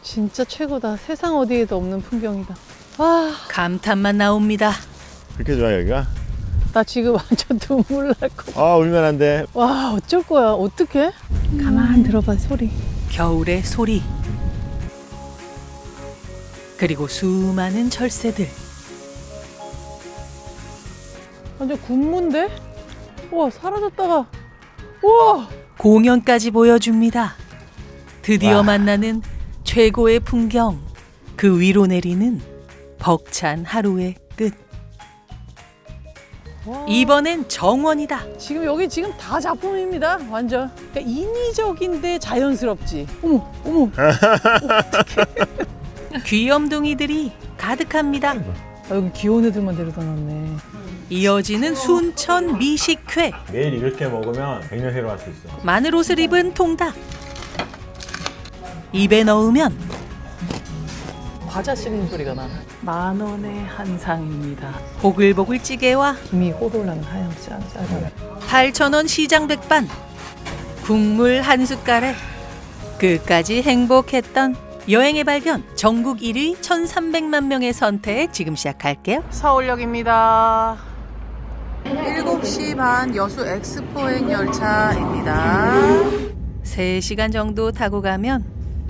진짜 최고다. 세상 어디에도 없는 풍경이다. 와, 감탄만 나옵니다. 그렇게 좋아 여기가? 나 지금 완전 눈물 날 거. 아 울면 안 돼. 와, 어쩔 거야. 어떡해? 가만 들어봐, 소리. 겨울의 소리. 그리고 수많은 철새들. 완전 군무인데? 우와, 사라졌다가. 우와! 공연까지 보여줍니다. 드디어 와. 만나는 최고의 풍경. 그 위로 내리는 벅찬 하루의 끝. 와. 이번엔 정원이다. 지금 여기 지금 다 작품입니다. 완전. 그러니까 인위적인데 자연스럽지. 어머, 어머. 귀염둥이들이 가득합니다. 아, 여기 귀여운 애들만 데려다 놨네. 이어지는 순천 미식회. 매일 이렇게 먹으면 100년 새로 할 수 있어. 마늘 옷을 입은 통닭. 입에 넣으면 과자 씹는 소리가 나. 10,000원의 한 상입니다. 보글보글 찌개와 김이 호로를 나는 하얀 쌀밥. 8,000원 시장 백반. 국물 한 숟갈에 끝까지 행복했던 여행의 발견 전국 1위 1,300만 명의 선택 지금 시작할게요. 서울역입니다. 7시 반 여수 엑스포행 열차입니다. 3시간 정도 타고 가면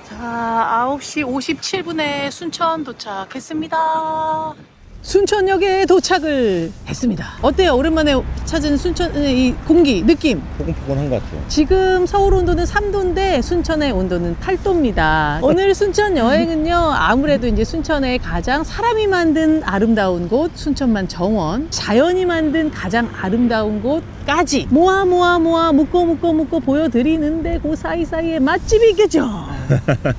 자, 9시 57분에 순천 도착했습니다. 순천역에 도착을 했습니다. 어때요? 오랜만에 찾은 순천의 이 공기, 느낌. 포근포근한 것 같아요. 지금 서울 온도는 3도인데 순천의 온도는 8도입니다. 오늘 순천 여행은요, 아무래도 이제 순천의 가장 사람이 만든 아름다운 곳, 순천만 정원, 자연이 만든 가장 아름다운 곳까지 모아 묶어 보여드리는데 그 사이사이에 맛집이 있겠죠.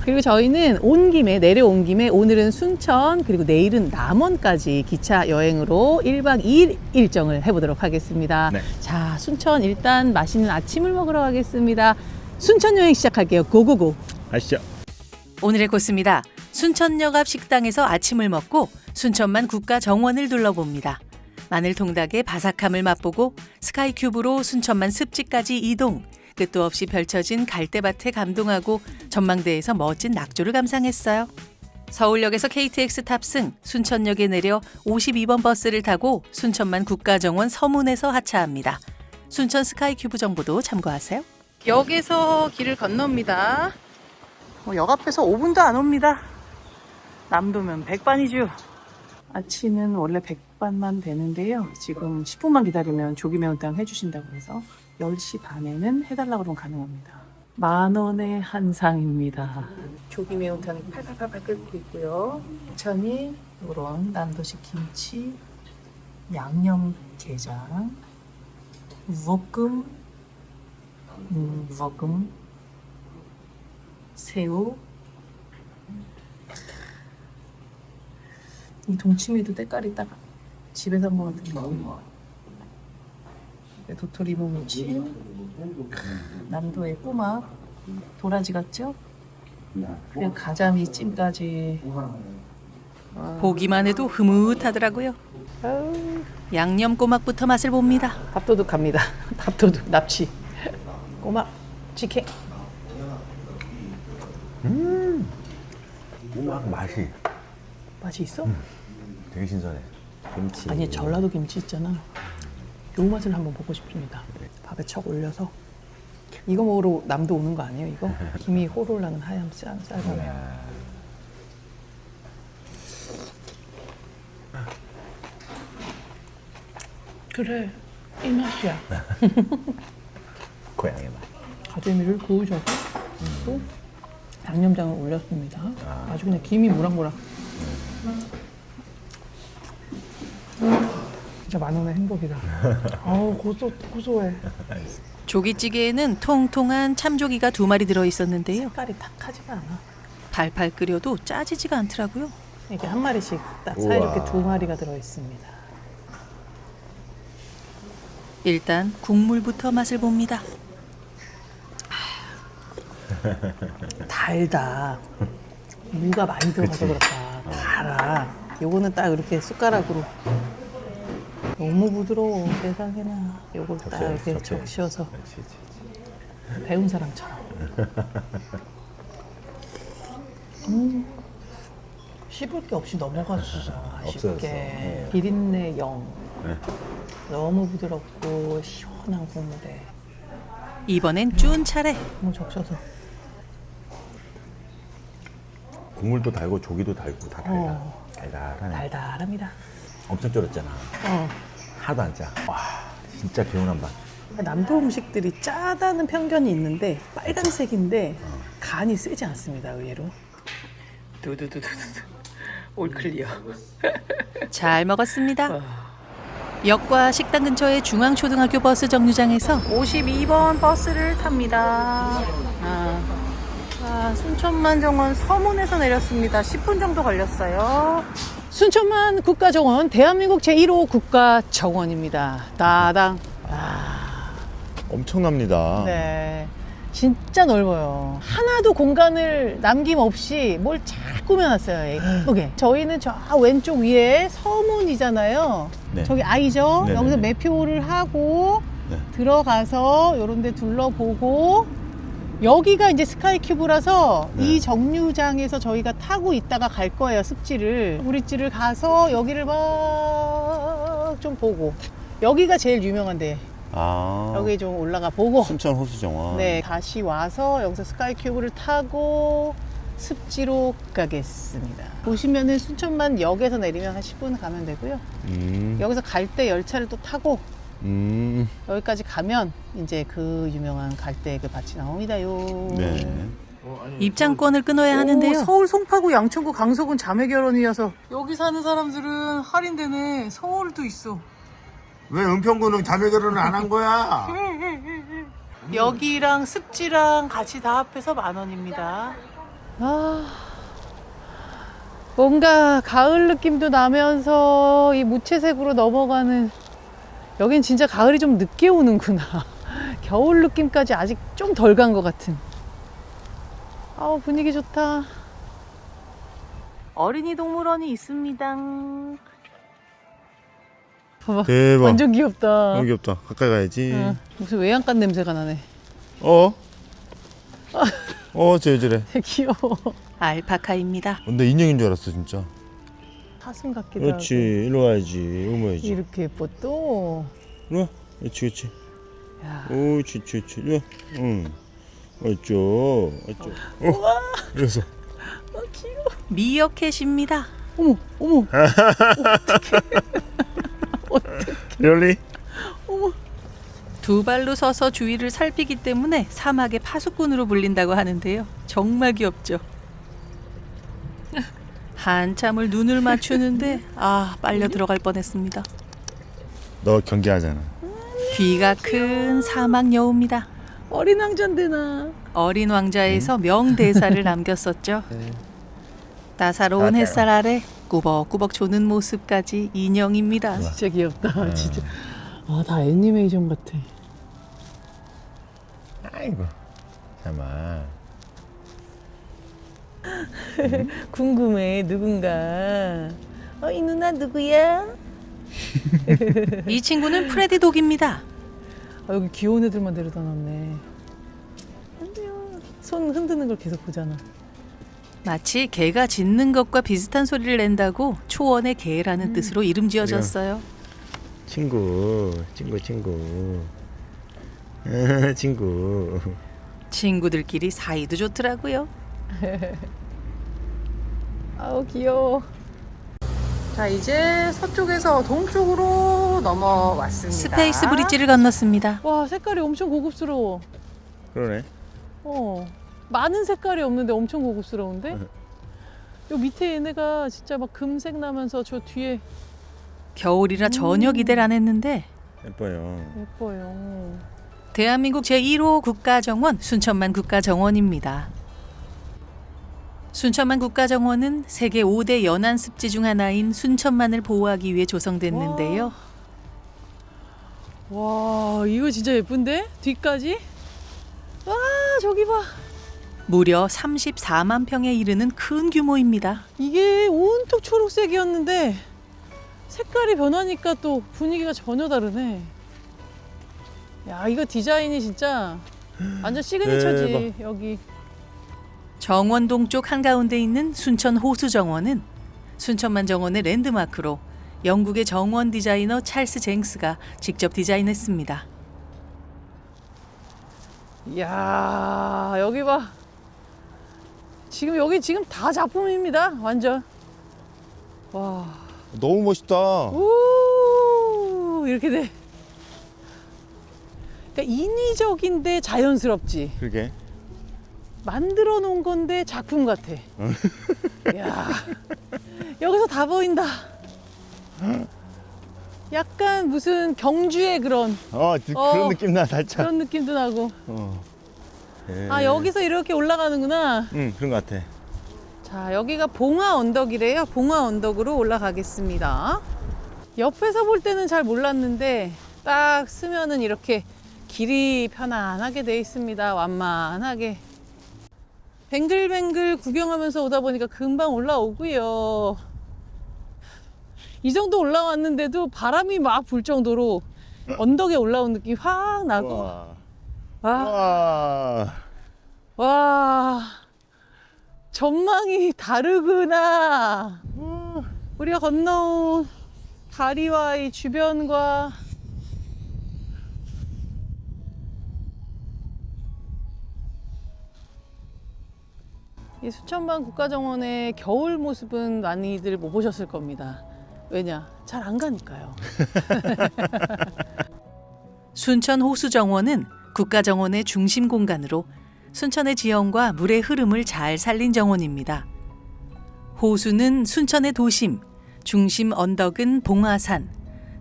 그리고 저희는 온 김에 내려온 김에 오늘은 순천 그리고 내일은 남원까지 기차 여행으로 1박 2일 일정을 해보도록 하겠습니다. 네. 자, 순천 일단 맛있는 아침을 먹으러 가겠습니다. 순천 여행 시작할게요. 고고고. 아시죠? 오늘의 코스입니다. 순천역 앞 식당에서 아침을 먹고 순천만 국가정원을 둘러봅니다. 마늘 통닭의 바삭함을 맛보고 스카이큐브로 순천만 습지까지 이동. 끝도 없이 펼쳐진 갈대밭에 감동하고 전망대에서 멋진 낙조를 감상했어요. 서울역에서 KTX 탑승, 순천역에 내려 52번 버스를 타고 순천만 국가정원 서문에서 하차합니다. 순천 스카이큐브 정보도 참고하세요. 역에서 길을 건넙니다. 역 앞에서 5분도 안 옵니다. 남도면 백반이죠. 아침은 원래 백반만 되는데요. 지금 10분만 기다리면 조기 매운탕 해주신다고 해서 10시 반에는 해달라고 그러면 가능합니다. 10,000원의 한 상입니다. 조기 매운탕이 팔팔팔팔 끓고 있고요. 천이 이런 남도식 김치, 양념 게장, 볶음, 새우. 이 동치미도 때깔이 딱 집에서 한 것 같은 느낌. 도토리 무침, 남도의 꼬막, 도라지 같죠? 그리고 가자미 찜까지. 보기만 해도 흐뭇하더라고요. 양념 꼬막부터 맛을 봅니다. 밥도둑 갑니다. 밥도둑, 납치. 꼬막, 치킨. 꼬막 맛이 맛이 있어? 되게 신선해. 김치. 아니, 전라도 김치 있잖아. 요 맛을 한번 보고 싶습니다. 밥에 척 올려서. 이거 먹으러 남도 오는 거 아니에요, 이거? 김이 호로를 나는 하얀 쌀밥. 그래, 이 맛이야. 고향의 맛. 가재미를 구우셔서 또 양념장을 올렸습니다. 아주 그냥 김이 모락모락. 진짜 10,000원의 행복이다. 아우, 고소해. 조기찌개에는 통통한 참조기가 2마리 들어있었는데요. 색깔이 탁하지가 않아. 팔팔 끓여도 짜지지가 않더라고요. 이렇게 한 마리씩 딱 우와. 사이좋게 2마리가 들어있습니다. 일단 국물부터 맛을 봅니다. 달다. 무가 많이 들어가서 그렇다. 달아. 요거는 딱 이렇게 숟가락으로. 너무 부드러워, 세상에나. 요걸 딱 이렇게 적셔서 배운 사람처럼. 씹을 게 없이 넘어갔어. 없어졌어. 쉽게. 네. 비린내 0. 네. 너무 부드럽고 시원한 국물에 이번엔 쭌 차례. 너무 적셔서. 국물도 달고 조기도 달고 다 달다. 달달하네. 달달합니다. 엄청 쫄았잖아. 하나도 안 짜. 와, 진짜 개운한 맛. 남도 음식들이 짜다는 편견이 있는데 빨간색인데 간이 세지 않습니다. 의외로. 두두두두두. 올 클리어. 잘 먹었습니다. 역과 식당 근처의 중앙초등학교 버스 정류장에서 52번 버스를 탑니다. 순천만 정원 서문에서 내렸습니다. 10분 정도 걸렸어요. 순천만 국가정원, 대한민국 제1호 국가정원입니다. 따당. 엄청납니다. 네. 진짜 넓어요. 하나도 공간을 남김없이 뭘 잘 꾸며놨어요. 예쁘게. 저희는 저 왼쪽 위에 서문이잖아요. 네. 저기 아이죠? 네네네. 여기서 매표를 하고 네. 들어가서 요런 데 둘러보고 여기가 이제 스카이큐브라서 네. 이 정류장에서 저희가 타고 있다가 갈 거예요. 습지를. 우리지를 가서 여기를 막 좀 보고 여기가 제일 유명한데 아. 여기 좀 올라가 보고 순천 호수정원. 네, 다시 와서 여기서 스카이큐브를 타고 습지로 가겠습니다. 보시면은 순천만 역에서 내리면 한 10분 가면 되고요. 여기서 갈 때 열차를 또 타고 여기까지 가면 이제 그 유명한 갈대 그 밭이 나옵니다요. 네. 입장권을 끊어야 하는데요. 서울 송파구 양천구 강서군 자매 결혼이어서 여기 사는 사람들은 할인되네. 서울도 있어. 왜 은평구는 자매 결혼을 안 한 거야? 여기랑 습지랑 같이 다 합해서 10,000원입니다. 뭔가 가을 느낌도 나면서 이 무채색으로 넘어가는 여긴 진짜 가을이 좀 늦게 오는구나. 겨울 느낌까지 아직 좀 덜 간 것 같은. 분위기 좋다. 어린이 동물원이 있습니다. 봐봐. 대박. 완전 귀엽다. 너무 귀엽다. 가까이 가야지. 응, 무슨 외양간 냄새가 나네. 쟤 저래. 귀여워. 알파카입니다. 근데 인형인 줄 알았어, 진짜. 사슴 같기도 그렇지. 하고. 일로 와야지. 어머야지. 이렇게 예뻐 또. 일로 와. 그렇지, 그렇지. 야. 옳지, 그렇지. 일로 와. 응. 어쩌. 이래서. 귀여워. 미어캣입니다. 어머, 어머. really? 두 발로 서서 주위를 살피기 때문에 사막의 파수꾼으로 불린다고 하는데요. 정말 귀엽죠. 한참을 눈을 맞추는데 빨려 들어갈 뻔했습니다. 너 경계하잖아. 귀가 큰 사막 여우입니다. 어린 왕자인데 나. 어린 왕자에서 명대사를 남겼었죠. 따사로운 햇살 아래 꾸벅꾸벅 조는 모습까지 인형입니다. 진짜 귀엽다. 진짜. 다 애니메이션 같아. 아이고. 잠깐만. 궁금해 누군가. 이 누나 누구야? 이 친구는 프레디 독입니다. 여기 귀여운 애들만 데려다 놨네. 안돼요. 손 흔드는 걸 계속 보잖아. 마치 개가 짖는 것과 비슷한 소리를 낸다고 초원의 개라는 뜻으로 이름 지어졌어요. 친구. 친구. 친구들끼리 사이도 좋더라고요. 귀여워. 자, 이제 서쪽에서 동쪽으로 넘어왔습니다. 스페이스 브릿지를 건넜습니다. 와, 색깔이 엄청 고급스러워. 그러네. 많은 색깔이 없는데 엄청 고급스러운데? 요 밑에 얘네가 진짜 막 금색 나면서 저 뒤에 겨울이라 전혀 기대를 안 했는데 예뻐요. 예뻐요. 대한민국 제1호 국가정원 순천만 국가정원입니다. 순천만 국가정원은 세계 5대 연안 습지 중 하나인 순천만을 보호하기 위해 조성됐는데요. 와, 이거 진짜 예쁜데? 뒤까지? 와, 저기 봐. 무려 34만 평에 이르는 큰 규모입니다. 이게 온통 초록색이었는데 색깔이 변하니까 또 분위기가 전혀 다르네. 야, 이거 디자인이 진짜 완전 시그니처지. 대박. 여기 정원 동쪽 한가운데 있는 순천 호수정원은 순천만 정원의 랜드마크로 영국의 정원 디자이너 찰스 쟁스가 직접 디자인했습니다. 이야, 여기 봐. 여기 지금 다 작품입니다. 완전. 와. 너무 멋있다. 오, 이렇게 돼. 그러니까 인위적인데 자연스럽지. 그러게. 만들어 놓은 건데 작품 같아. 이야, 여기서 다 보인다. 약간 무슨 경주의 그런 그런 느낌 나 살짝. 그런 느낌도 나고. 예. 아, 여기서 이렇게 올라가는구나. 그런 것 같아. 자, 여기가 봉화 언덕이래요. 봉화 언덕으로 올라가겠습니다. 옆에서 볼 때는 잘 몰랐는데 딱 쓰면은 이렇게 길이 편안하게 돼 있습니다. 완만하게. 뱅글뱅글 구경하면서 오다 보니까 금방 올라오고요. 이 정도 올라왔는데도 바람이 막 불 정도로 언덕에 올라온 느낌이 확 나고. 와. 와, 전망이 다르구나. 우리가 건너온 다리와 이 주변과 이 순천만 국가정원의 겨울 모습은 많이들 못 보셨을 겁니다. 왜냐? 잘 안 가니까요. 순천 호수정원은 국가정원의 중심 공간으로 순천의 지형과 물의 흐름을 잘 살린 정원입니다. 호수는 순천의 도심, 중심 언덕은 봉화산,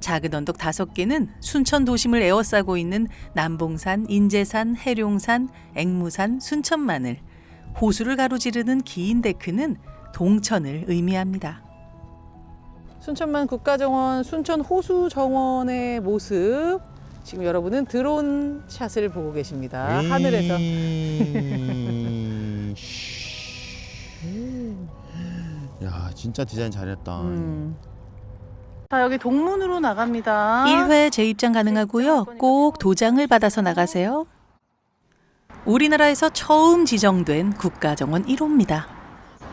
작은 언덕 5개는 순천 도심을 에워싸고 있는 남봉산, 인제산, 해룡산, 앵무산, 순천마늘, 호수를 가로지르는 긴 데크는 동천을 의미합니다. 순천만 국가정원, 순천 호수정원의 모습. 지금 여러분은 드론 샷을 보고 계십니다. 하늘에서. 야, 진짜 디자인 잘했다. 자, 여기 동문으로 나갑니다. 1회 재입장 가능하고요. 꼭 도장을 받아서 나가세요. 우리나라에서 처음 지정된 국가정원 1호입니다.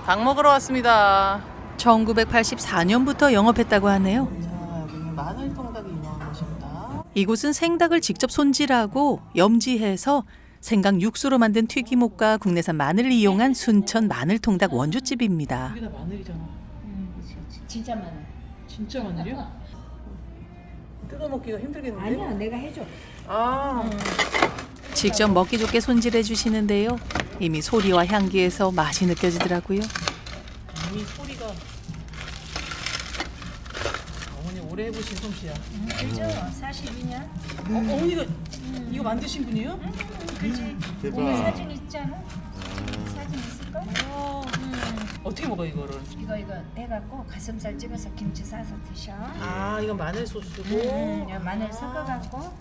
닭 먹으러 왔습니다. 1984년부터 영업했다고 하네요. 자, 여기는 마늘 통닭이 유명한 곳입니다. 이곳은 생닭을 직접 손질하고 염지해서 생강 육수로 만든 튀김옷과 국내산 마늘을 이용한 순천 마늘통닭 원조집입니다. 이게 다 마늘이잖아. 진짜 많아. 진짜 마늘이야? 뜯어 먹기가 힘들겠는데? 아니야, 내가 해줘. 아, 직접 먹기 좋게 손질해 주시는데요. 이미 소리와 향기에서 맛이 느껴지더라고요. 이미 소리가. 어머니 오래 해보신 솜씨야. 그죠? 42년? 어머니가 이거 만드신 분이에요? 그지. 오늘 사진 있잖아. 사진 있을걸? 어떻게 먹어 이거를? 이거 해갖고 가슴살 찍어서 김치 싸서 드셔. 아, 이건 마늘 소스고. 이거 마늘 섞어갖고.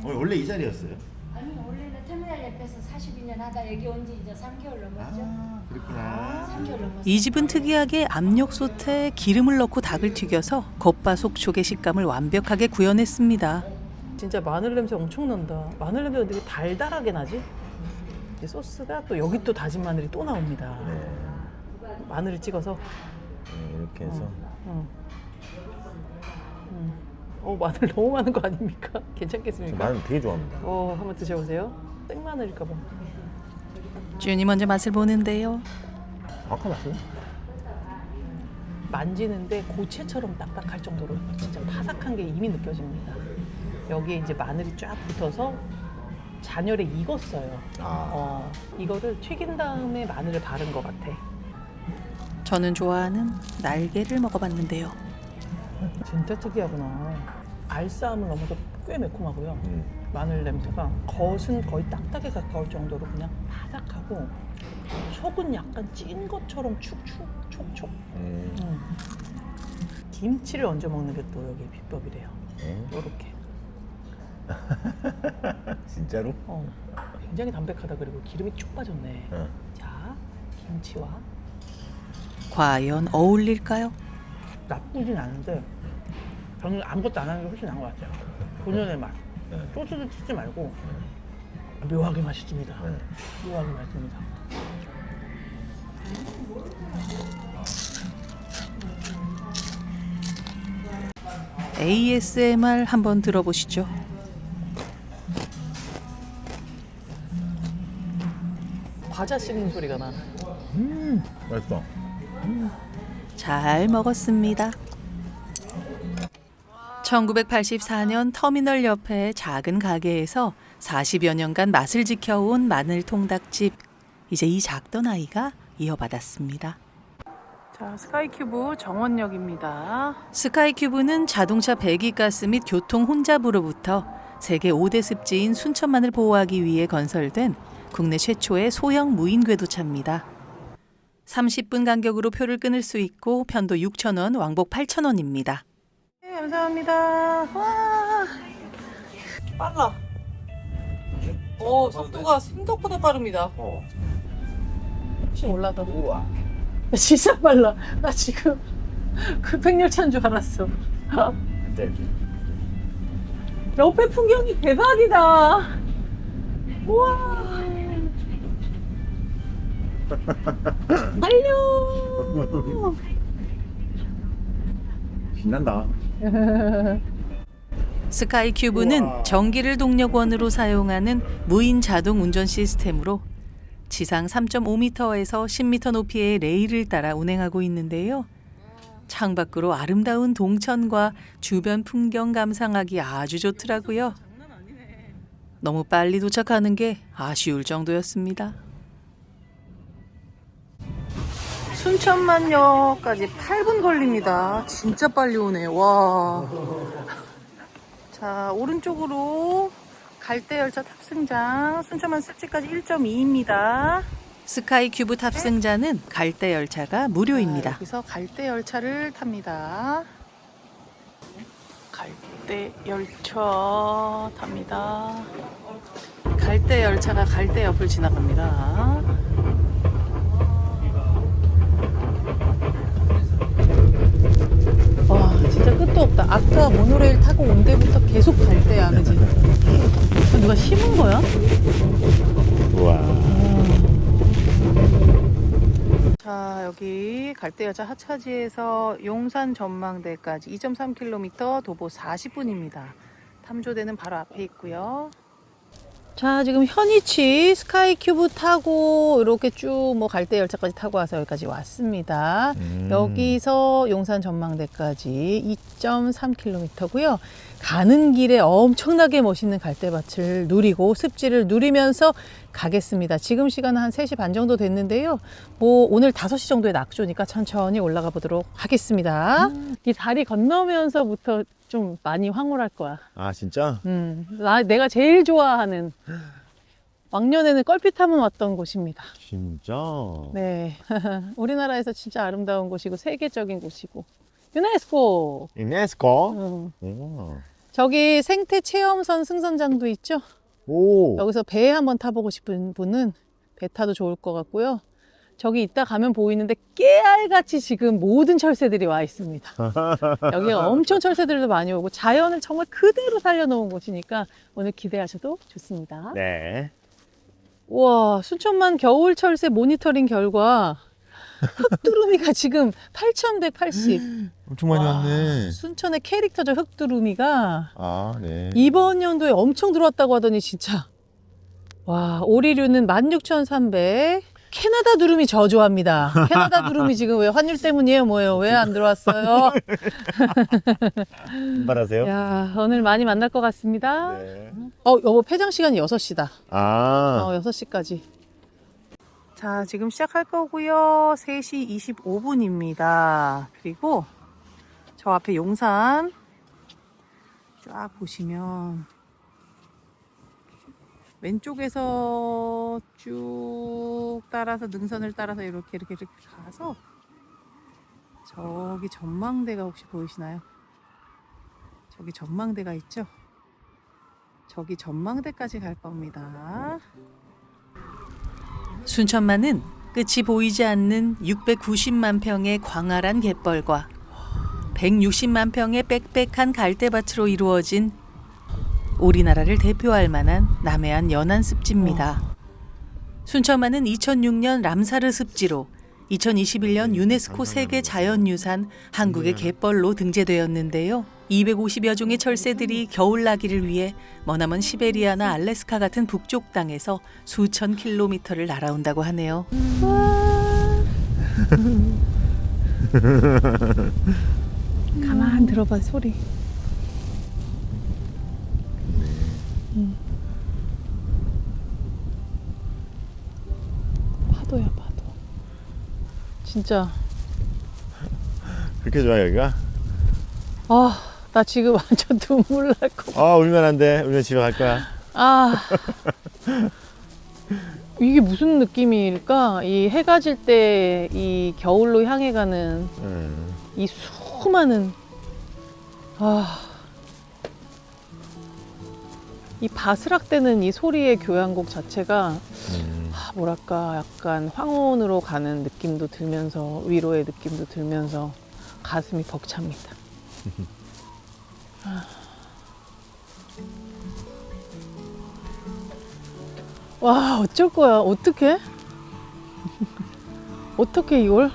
원래 이 자리였어요? 아니 원래는 터미널 옆에서 42년 하다 여기 온 지 이제 3개월 넘었죠. 그렇구나. 3개월 넘었어. 이 집은 특이하게 압력솥에 기름을 넣고 닭을 튀겨서 겉바속촉의 식감을 완벽하게 구현했습니다. 진짜 마늘 냄새 엄청 난다. 마늘 냄새가 되게 달달하게 나지? 이 소스가 또 여기 또 다진 마늘이 또 나옵니다. 마늘을 찍어서. 이렇게 해서. 마늘 너무 많은 거 아닙니까? 괜찮겠습니까? 마늘 되게 좋아합니다. 한번 드셔보세요. 생마늘일까 봐. 준이 먼저 맛을 보는데요. 아까 맛있네. 만지는데 고체처럼 딱딱할 정도로 진짜 바삭한 게 이미 느껴집니다. 여기에 이제 마늘이 쫙 붙어서 잔열에 익었어요. 이거를 튀긴 다음에 마늘을 바른 것 같아. 저는 좋아하는 날개를 먹어봤는데요. 진짜 특이하구나. 알싸움을 넘어서 꽤 매콤하고요. 마늘 냄새가 겉은 거의 딱딱에 가까울 정도로 그냥 바삭하고 속은 약간 찐 것처럼 축축 촉촉. 김치를 얹어 먹는 게 또 여기 비법이래요. 요렇게. 진짜로? 굉장히 담백하다. 그리고 기름이 쭉 빠졌네. 자, 김치와. 과연 어울릴까요? 나쁘진 않은데 저는 아무것도 안 하는 게 훨씬 나은 것 같아요. 본연의 맛. 소스도 찍지 말고 묘하게 맛있습니다. 묘하게 맛있습니다. ASMR 한번 들어보시죠. 과자 씹는 소리가 나. 맛있어. 잘 먹었습니다. 1984년 터미널 옆에 작은 가게에서 40여 년간 맛을 지켜온 마늘 통닭집. 이제 이 작던 아이가 이어받았습니다. 자, 스카이큐브 정원역입니다. 스카이큐브는 자동차 배기가스 및 교통 혼잡으로부터 세계 5대 습지인 순천만을 보호하기 위해 건설된 국내 최초의 소형 무인 궤도차입니다. 30분 간격으로 표를 끊을 수 있고 편도 6,000원, 왕복 8,000원입니다. 네, 감사합니다. 와, 빨라. 오, 속도가 생각보다 빠릅니다. 혹시 올라다. 우와. 진짜 빨라. 나 지금 급행열차인 줄 알았어. 네. 옆에 풍경이 대박이다. 우와. 달려. 신난다. 스카이큐브는 전기를 동력원으로 사용하는 무인 자동 운전 시스템으로 지상 3.5m에서 10m 높이의 레일을 따라 운행하고 있는데요. 창밖으로 아름다운 동천과 주변 풍경 감상하기 아주 좋더라고요. 너무 빨리 도착하는 게 아쉬울 정도였습니다. 순천만역까지 8분 걸립니다. 진짜 빨리 오네. 와. 자, 오른쪽으로 갈대열차 탑승장 순천만 습지까지 1.2입니다. 스카이큐브 탑승자는 갈대 열차가 무료입니다. 여기서 갈대열차를 탑니다. 갈대열차 탑니다. 갈대열차가 갈대 옆을 지나갑니다. 와, 진짜 끝도 없다. 아까 모노레일 타고 온 데부터 계속 갈대야, 그지? 누가 심은 거야? 우와. 자, 여기 갈대열차 하차지에서 용산 전망대까지 2.3km 도보 40분입니다. 탐조대는 바로 앞에 있고요. 자, 지금 현이치 스카이큐브 타고 이렇게 쭉 뭐 갈대열차까지 타고 와서 여기까지 왔습니다. 여기서 용산 전망대까지 2.3km고요. 가는 길에 엄청나게 멋있는 갈대밭을 누리고 습지를 누리면서 가겠습니다. 지금 시간은 한 3시 반 정도 됐는데요. 뭐 오늘 5시 정도에 낙조니까 천천히 올라가 보도록 하겠습니다. 이 다리 건너면서부터 좀 많이 황홀할 거야. 아 진짜? 내가 제일 좋아하는 왕년에는 껄핏 타면 왔던 곳입니다. 진짜? 네. 우리나라에서 진짜 아름다운 곳이고 세계적인 곳이고 유네스코. 유네스코? 응. 저기 생태 체험선 승선장도 있죠. 오. 여기서 배 한번 타보고 싶은 분은 배 타도 좋을 것 같고요. 저기 이따 가면 보이는데 깨알같이 지금 모든 철새들이 와 있습니다. 여기가 엄청 철새들도 많이 오고 자연을 정말 그대로 살려놓은 곳이니까 오늘 기대하셔도 좋습니다. 네. 우와, 순천만 겨울 철새 모니터링 결과 흑두루미가 지금 8,180. 엄청 많이 왔네. 순천의 캐릭터죠, 흑두루미가. 아, 네. 이번 연도에 엄청 들어왔다고 하더니 진짜. 와, 오리류는 16,300. 캐나다 두루미 저 좋아합니다. 캐나다 두루미 지금 왜 환율 때문이에요? 뭐예요? 왜 안 들어왔어요? 말하세요? 야, 오늘 많이 만날 것 같습니다. 네. 여보, 폐장 시간이 6시다. 아. 6시까지. 자, 지금 시작할 거고요. 3시 25분입니다. 그리고 저 앞에 용산 쫙 보시면 왼쪽에서 쭉 따라서 능선을 따라서 이렇게 가서 저기 전망대가 혹시 보이시나요? 저기 전망대가 있죠? 저기 전망대까지 갈 겁니다. 순천만은 끝이 보이지 않는 690만 평의 광활한 갯벌과 160만 평의 빽빽한 갈대밭으로 이루어진 우리나라를 대표할 만한 남해안 연안 습지입니다. 순천만은 2006년 람사르 습지로 2021년 유네스코 세계 자연유산 한국의 갯벌로 등재되었는데요. 250여 종의 철새들이 겨울나기를 위해 머나먼 시베리아나 알래스카 같은 북쪽 땅에서 수천 킬로미터를 날아온다고 하네요. 가만 들어봐 소리. 파도야 파도. 진짜. 그렇게 좋아 여기가? 아, 나 지금 완전 눈물 날 것 같아. 아 울면 안 돼. 울면 집에 갈 거야. 아. 이게 무슨 느낌일까? 이 해가 질 때 이 겨울로 향해 가는 이 수많은 이 바스락대는 이 소리의 교향곡 자체가 뭐랄까 약간 황혼으로 가는 느낌도 들면서 위로의 느낌도 들면서 가슴이 벅찹니다. 와, 어쩔 거야? 어떡해? 어떻게 이걸?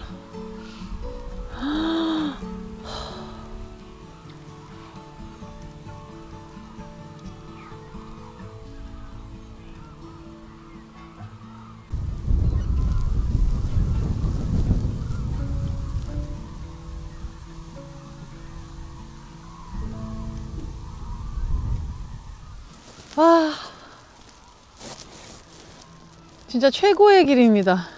와, 진짜 최고의 길입니다.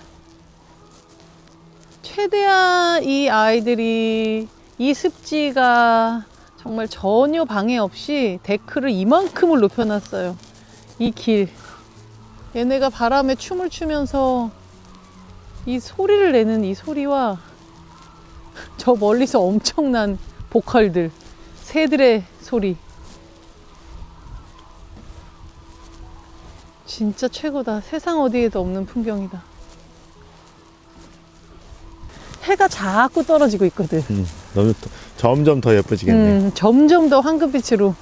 최대한 이 아이들이 이 습지가 정말 전혀 방해 없이 데크를 이만큼을 높여놨어요. 이 길. 얘네가 바람에 춤을 추면서 이 소리를 내는 이 소리와 저 멀리서 엄청난 보컬들, 새들의 소리. 진짜 최고다. 세상 어디에도 없는 풍경이다. 해가 자꾸 떨어지고 있거든. 너무 점점 더 예뻐지겠네. 점점 더 황금빛으로.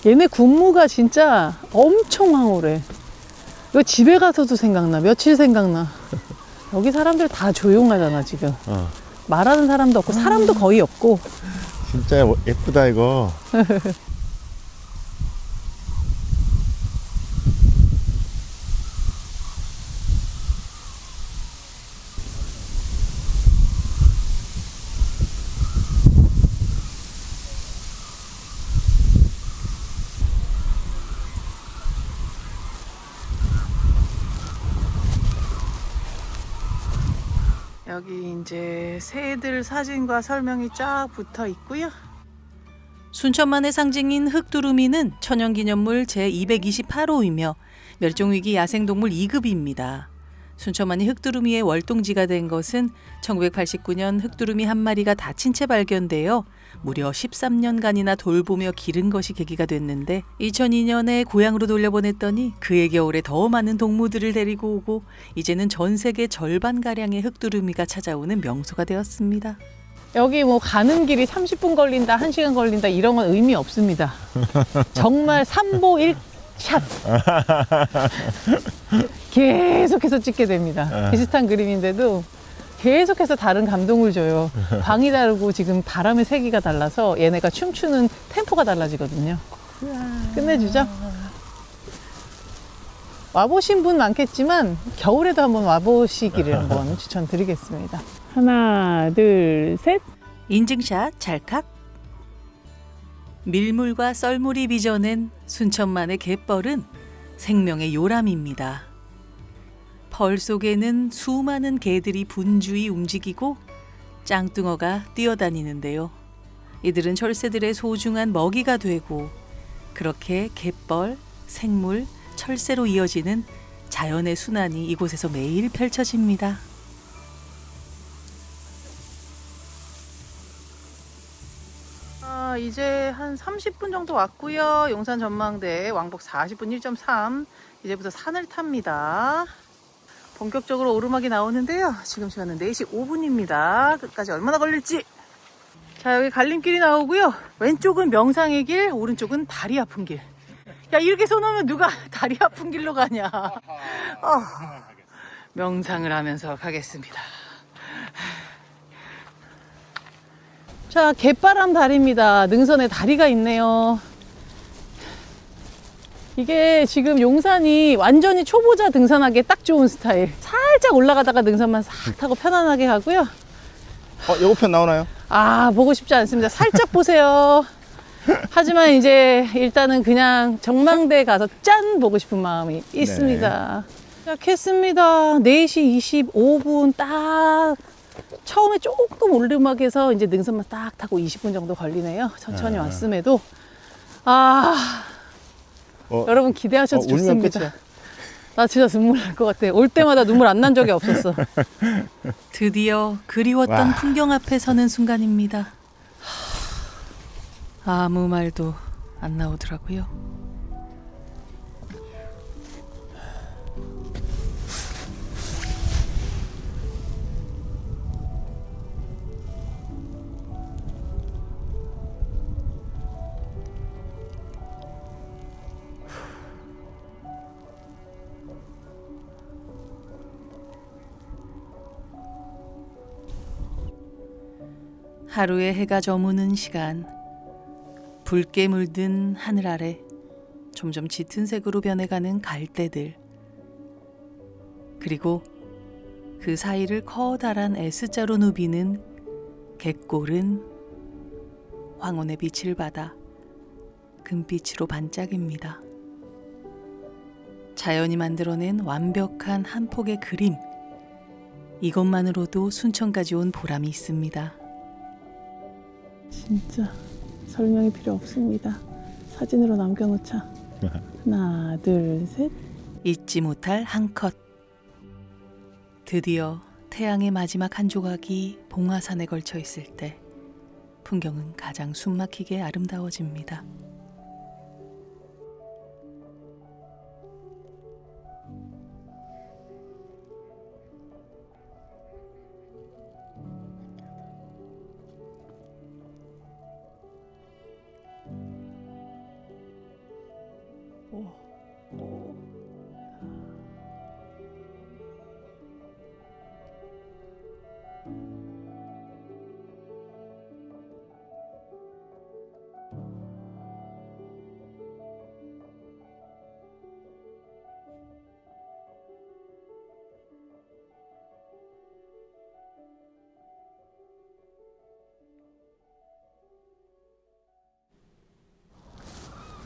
얘네 군무가 진짜 엄청 황홀해. 이거 집에 가서도 생각나. 며칠 생각나. 여기 사람들 다 조용하잖아 지금. 말하는 사람도 없고 사람도 거의 없고. 진짜 예쁘다 이거. 여기 이제 새들 사진과 설명이 쫙 붙어 있고요. 순천만의 상징인 흑두루미는 천연기념물 제228호이며 멸종위기 야생동물 2급입니다. 순천만이 흑두루미의 월동지가 된 것은 1989년 흑두루미 한 마리가 다친 채 발견되어 무려 13년간이나 돌보며 기른 것이 계기가 됐는데 2002년에 고향으로 돌려보냈더니 그해 겨울에 더 많은 동무들을 데리고 오고 이제는 전 세계 절반가량의 흑두루미가 찾아오는 명소가 되었습니다. 여기 뭐 가는 길이 30분 걸린다, 1시간 걸린다 이런 건 의미 없습니다. 정말 3보 1샷 계속해서 찍게 됩니다. 비슷한 그림인데도 계속해서 다른 감동을 줘요. 광이 다르고 지금 바람의 세기가 달라서 얘네가 춤추는 템포가 달라지거든요. 끝내주죠? 와보신 분 많겠지만 겨울에도 한번 와보시기를 한번 추천드리겠습니다. 하나, 둘, 셋. 인증샷 찰칵. 밀물과 썰물이 빚어낸 순천만의 갯벌은 생명의 요람입니다. 벌 속에는 수많은 개들이 분주히 움직이고 짱뚱어가 뛰어다니는데요. 이들은 철새들의 소중한 먹이가 되고 그렇게 갯벌, 생물, 철새로 이어지는 자연의 순환이 이곳에서 매일 펼쳐집니다. 이제 한 30분 정도 왔고요. 용산 전망대 왕복 40분 1.3. 이제부터 산을 탑니다. 본격적으로 오르막이 나오는데요. 지금 시간은 4시 5분입니다. 끝까지 얼마나 걸릴지. 자, 여기 갈림길이 나오고요. 왼쪽은 명상의 길, 오른쪽은 다리 아픈 길. 야, 이렇게 써놓으면 누가 다리 아픈 길로 가냐. 명상을 하면서 가겠습니다. 자, 갯바람 다리입니다. 능선에 다리가 있네요. 이게 지금 용산이 완전히 초보자 등산하기에 딱 좋은 스타일. 살짝 올라가다가 능선만 싹 타고 편안하게 가고요. 예고편 나오나요? 아, 보고 싶지 않습니다. 살짝 보세요. 하지만 이제 일단은 그냥 전망대 가서 짠! 보고 싶은 마음이 있습니다. 시작했습니다. 4시 25분 딱. 처음에 조금 오르막에서 이제 능선만 딱 타고 20분 정도 걸리네요. 천천히 왔음에도. 여러분 기대하셔도 울면 좋습니다. 끝이야. 나 진짜 눈물 날 것 같아. 올 때마다 눈물 안 난 적이 없었어. 드디어 그리웠던 와. 풍경 앞에 서는 순간입니다. 아무 말도 안 나오더라고요. 하루의 해가 저무는 시간, 붉게 물든 하늘 아래 점점 짙은 색으로 변해가는 갈대들, 그리고 그 사이를 커다란 S자로 누비는 갯골은 황혼의 빛을 받아 금빛으로 반짝입니다. 자연이 만들어낸 완벽한 한 폭의 그림, 이것만으로도 순천까지 온 보람이 있습니다. 진짜 설명이 필요 없습니다. 사진으로 남겨놓자. 하나, 둘, 셋. 잊지 못할 한 컷. 드디어 태양의 마지막 한 조각이 봉화산에 걸쳐 있을 때 풍경은 가장 숨막히게 아름다워집니다.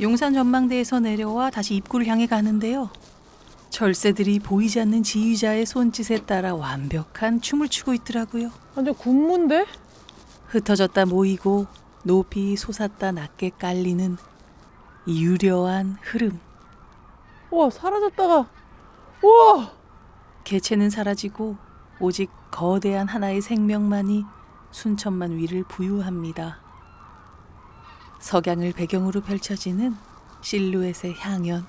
용산 전망대에서 내려와 다시 입구를 향해 가는데요. 절새들이 보이지 않는 지휘자의 손짓에 따라 완벽한 춤을 추고 있더라고요. 완전 군무인데? 흩어졌다 모이고 높이 솟았다 낮게 깔리는 이 유려한 흐름. 우와, 사라졌다가. 우와! 개체는 사라지고 오직 거대한 하나의 생명만이 순천만 위를 부유합니다. 석양을 배경으로 펼쳐지는 실루엣의 향연.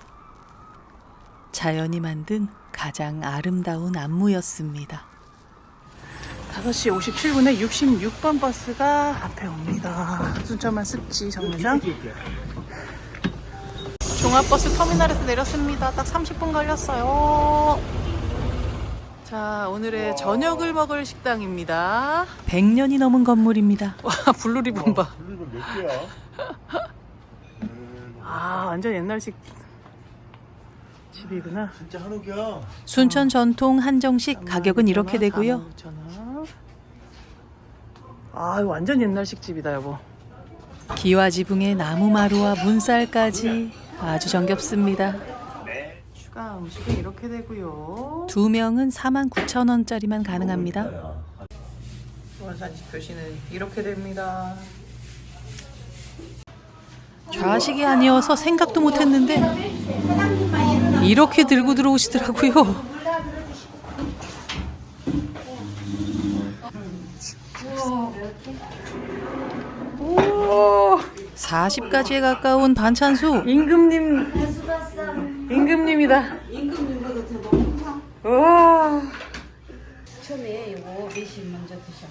자연이 만든 가장 아름다운 안무였습니다. 5시 57분에 66번 버스가 앞에 옵니다. 순천만 습지 정류장. 종합버스 터미널에서 내렸습니다. 딱 30분 걸렸어요. 자, 오늘의 저녁을 먹을 식당입니다. 100년이 넘은 건물입니다. 와, 블루리본 봐. 아, 완전 옛날식 집이구나. 진짜 한옥이야. 순천 전통 한정식 가격은 이렇게 되고요. 45,000원. 아, 이거 완전 옛날식 집이다, 여보. 기와 지붕에 나무 마루와 문살까지 아주 정겹습니다. 추가 음식은 이렇게 되고요. 2명은 49,000원짜리만 가능합니다. 원산지 표시는 이렇게 됩니다. 좌식이 아니어서 생각도 못했는데 이렇게 들고 들어오시더라고요. 오, 40가지에 가까운 반찬수. 임금님이다. 우와. 처음에 이거 매실 먼저 드셔.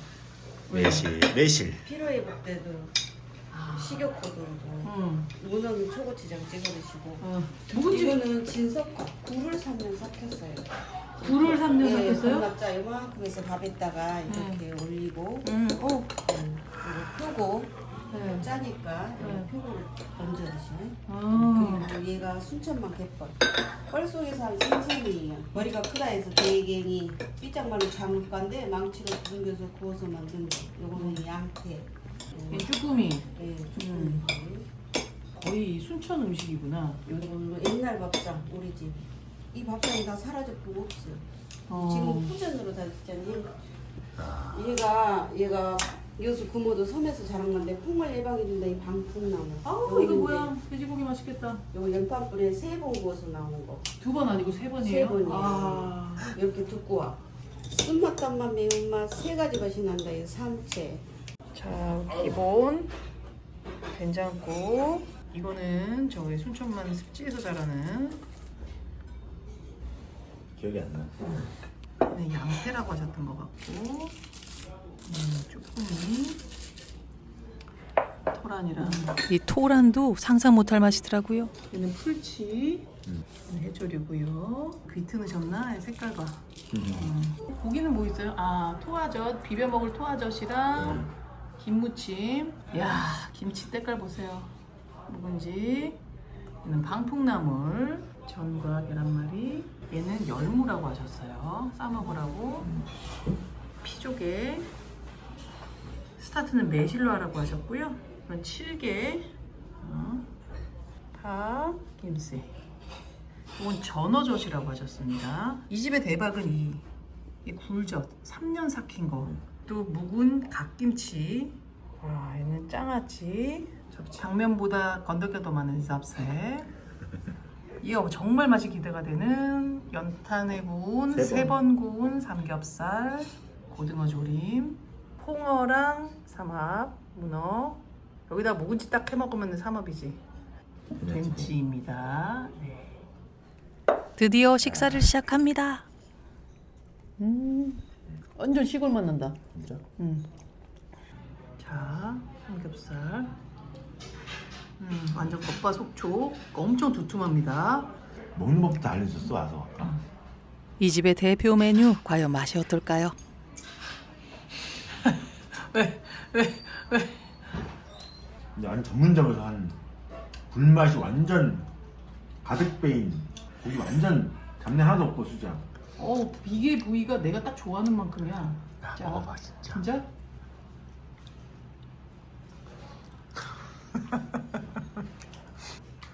매실. 피로 회복 때도 식욕고도도 무너기 초고추장 찍어 드시고. 이거는 진석국 굴을 삶는 삭혔어요. 굴을 삶는 삭혔어요? 자 요만큼에서 밥에다가 이렇게 올리고 그리고 푸고 짜니까 표고를 얹어 드시네. 아, 그리고 얘가 순천만 갯벌. 뻘 속에서 한 생선이에요. 머리가 크다 해서 대갱이 삐짝마른 장물가인데 망치로 두들겨서 구워서 만든 거. 요거는 양태. 이 쭈꾸미. 예, 쭈꾸미. 거의 순천 음식이구나. 요걸로 옛날 밥상 우리 집. 이 밥상이 다 사라졌고 없어요. 어. 지금 fu전으로 다 됐잖아요. 얘가 여수 구모도 섬에서 자란 건데 풍월 예방해준다 이 방풍나무. 아우, 이거 뭐야? 돼지고기 맛있겠다. 요거 연탄불에 3번 구워서 나온 거. 2번 아니고 3번이에요? 3번이에요. 아, 이렇게 듣고 와. 쓴맛, 단맛, 매운맛 3가지 맛이 난다. 이 삼채. 자, 기본 된장국. 이거는 저희 순천만 습지에서 자라는 기억이 안 나. 네, 양태라고 하셨던 것 같고, 쭈꾸미, 토란이랑. 이 토란도 상상 못할 맛이더라고요. 얘는 풀치, 해조류고요. 귀트 넣으셨나? 색깔 봐. 고기는 뭐 있어요? 아, 토화젓, 비벼 먹을 토화젓이랑 김무침. 야, 김치 때깔 보세요. 묵은지. 얘는 방풍나물, 전과 계란말이. 얘는 열무라고 하셨어요. 싸먹으라고. 피조개. 스타트는 매실로 하라고 하셨고요. 이건 7개. 파, 김치. 이건 전어젓이라고 하셨습니다. 이 집의 대박은 이 굴젓, 3년 삭힌 거. 또 묵은 갓김치. 와, 얘는 장아찌. 장면보다 건더기가 더 많은 쌉새. 이거 정말 맛이 기대가 되는 연탄에 구운 3번 구운 삼겹살, 고등어 조림, 홍어랑 삼합, 문어. 여기다 묵은지 딱 해 먹으면 삼합이지. 김치입니다. 네. 드디어 식사를 시작합니다. 완전 시골 맛 난다. 진짜? 자, 삼겹살. 완전 겉바속촉. 엄청 두툼합니다. 먹는 법부터 알려줬어 와서. 이 집의 대표 메뉴 과연 맛이 어떨까요? 왜? 근데 아니 전문점에서 한 불맛이 완전 가득 배인 고기 완전 잡내 하나도 없고 수장. 이게 부위가 내가 딱 좋아하는 만큼이야. 자, 먹어봐 진짜. 진짜?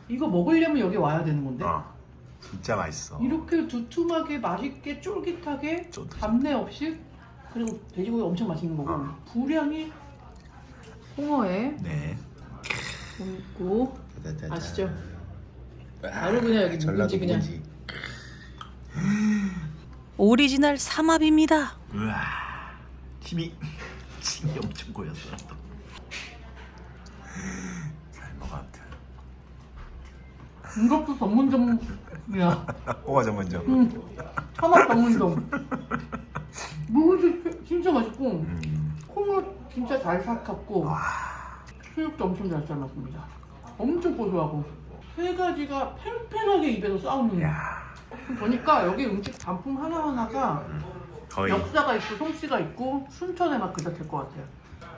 이거 먹으려면 여기 와야 되는 건데. 진짜 맛있어. 이렇게 두툼하게 맛있게 쫄깃하게 잡내 없이, 그리고 돼지고기 엄청 맛있는 거고 불향이 홍어에 네. 있고. 아시죠? 바로 그냥 여기 묵은지 그냥. 오리지널 삼합입니다. 우와 침이 엄청 고였어. 잘 먹었다. 이것도 전문점이야. 뭐가 전문점? 삼합 전문점. 묵은지 진짜 맛있고 콩을 진짜 잘 삭혔고 수육도 엄청 잘 삶았습니다. 엄청 고소하고 3가지가 팽팽하게 입에서 싸우는. 보니까 여기 음식 단품 하나하나가 거의 역사가 있고 솜씨가 있고 순천에 막 그렇게 될 것 같아요.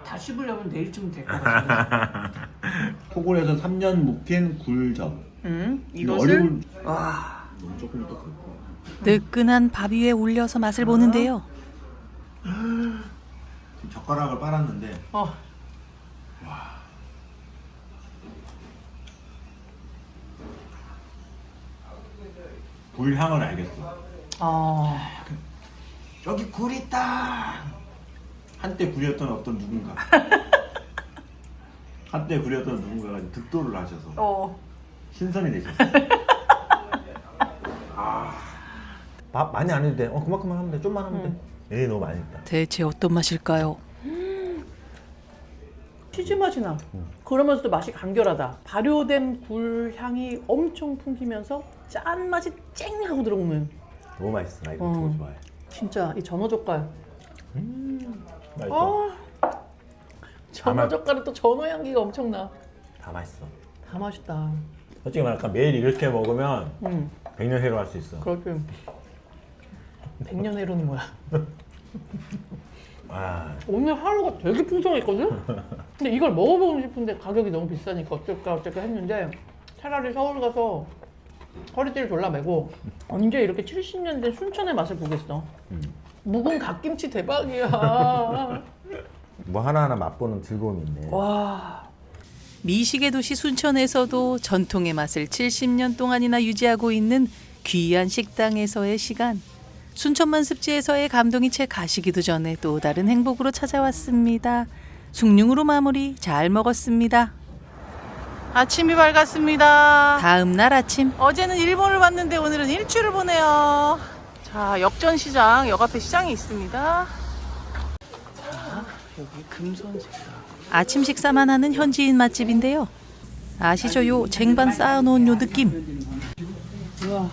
다 씹으려면 내일쯤 될 것 같아요. 토골에서 3년 묵힌 굴젓. 이것을 조금 더 굵고. 뜨끈한 밥 위에 올려서 맛을 보는데요. 지금 젓가락을 빨았는데 굴 향을 알겠어. 여기 굴 있다. 한때 굴이었던 어떤 누군가. 한때 굴이었던 누군가가 득도를 하셔서 신선이 되셨어. 밥 많이 안 해도 돼. 그만큼만 하면 돼. 좀만 하면 돼. 에이 너무 많이 했다. 대체 어떤 맛일까요? 치즈 맛이 나. 그러면서도 맛이 간결하다. 발효된 굴 향이 엄청 풍기면서 짠 맛이 쨍 하고 들어오는. 너무 맛있어. 나 이거 되게 좋아해. 진짜 이 전어 젓갈. 맛있어. 전어 젓갈은 또 전어 향기가 엄청나. 다 맛있어. 다 맛있다. 솔직히 말하면 매일 이렇게 먹으면 100년 해로 할 수 있어. 그렇게 100년 해로는 뭐야? 아, 오늘 하루가 되게 풍성했거든? 근데 이걸 먹어보고 싶은데 가격이 너무 비싸니까 어쩔까 했는데 차라리 서울 가서 허리띠를 졸라매고 언제 이렇게 70년 된 순천의 맛을 보겠어. 묵은 갓김치 대박이야. 뭐 하나하나 맛보는 즐거움이 있네. 와. 미식의 도시 순천에서도 전통의 맛을 70년 동안이나 유지하고 있는 귀한 식당에서의 시간. 순천만 습지에서의 감동이 채 가시기도 전에 또 다른 행복으로 찾아왔습니다. 숭늉으로 마무리 잘 먹었습니다. 아침이 밝았습니다. 다음 날 아침 어제는 일본을 봤는데 오늘은 일주를 보내요. 자, 역전시장, 역 앞에 시장이 있습니다. 자, 여기 금손식당. 아침 식사만 하는 현지인 맛집인데요. 아시죠? 요 쟁반 쌓아놓은 요 느낌. 우와,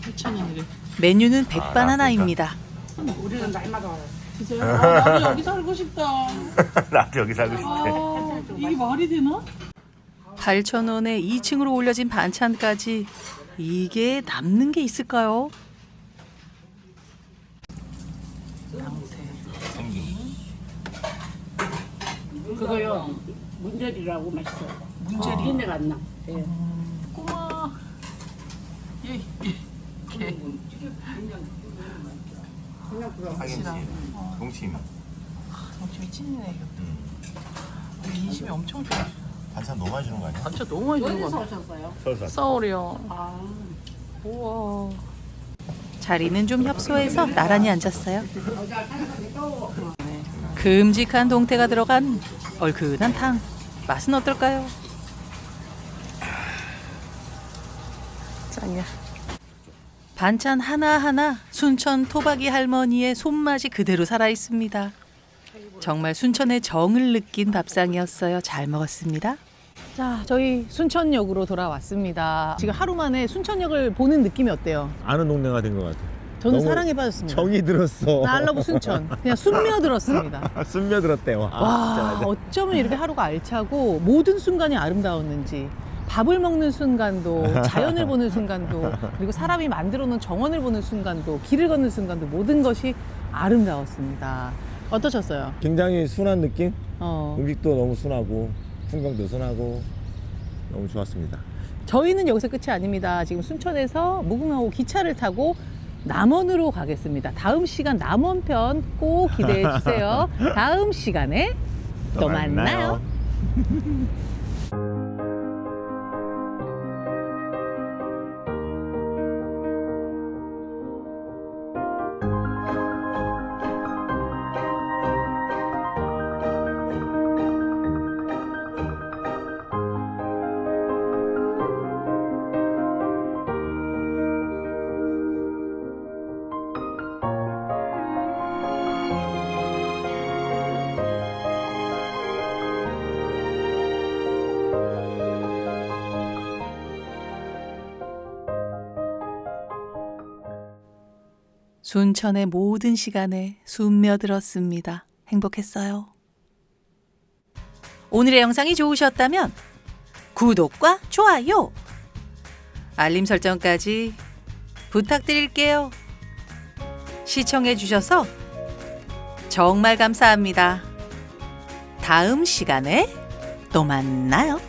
8,000원이래. 메뉴는 백반하나입니다. 우리는 날마다 와요. 진짜요? 아, 나도 여기 살고 싶다. 나도 여기 살고 싶대. 아, 이게 말이 되나? 8,000원에 2층으로 올려진 반찬까지 이게 남는 게 있을까요? 그거요. 문절이라고 맛있어요. 문절이 흰내가 안 나. 예. 꼬마. 예. 파김치, 동치미. 동치미 찐이네. 인심이 엄청 좋아. 반찬 너무 많이 주는 거 아니야? 반찬 너무 많이 주는 거 어디서 같아. 오셨어요? 서울이요. 아. 우와. 자리는 좀 협소해서 나란히 앉았어요. 큼직한 동태가 들어간 얼큰한 탕. 맛은 어떨까요? 짱이야. 반찬 하나하나 순천 토박이 할머니의 손맛이 그대로 살아있습니다. 정말 순천의 정을 느낀 밥상이었어요. 잘 먹었습니다. 자, 저희 순천역으로 돌아왔습니다. 지금 하루 만에 순천역을 보는 느낌이 어때요? 아는 동네가 된 것 같아. 저는 너무 사랑에 빠졌습니다. 정이 들었어. 날러브 순천. 그냥 숨며들었습니다. 숨며들었대. 와. 와, 어쩌면 이렇게 하루가 알차고 모든 순간이 아름다웠는지. 밥을 먹는 순간도, 자연을 보는 순간도, 그리고 사람이 만들어 놓은 정원을 보는 순간도, 길을 걷는 순간도 모든 것이 아름다웠습니다. 어떠셨어요? 굉장히 순한 느낌? 어, 음식도 너무 순하고 풍경도 순하고 너무 좋았습니다. 저희는 여기서 끝이 아닙니다. 지금 순천에서 무궁화호 기차를 타고 남원으로 가겠습니다. 다음 시간 남원편 꼭 기대해 주세요. 다음 시간에 또 만나요. 순천의 모든 시간에 숨며들었습니다. 행복했어요. 오늘의 영상이 좋으셨다면 구독과 좋아요, 알림 설정까지 부탁드릴게요. 시청해 주셔서 정말 감사합니다. 다음 시간에 또 만나요.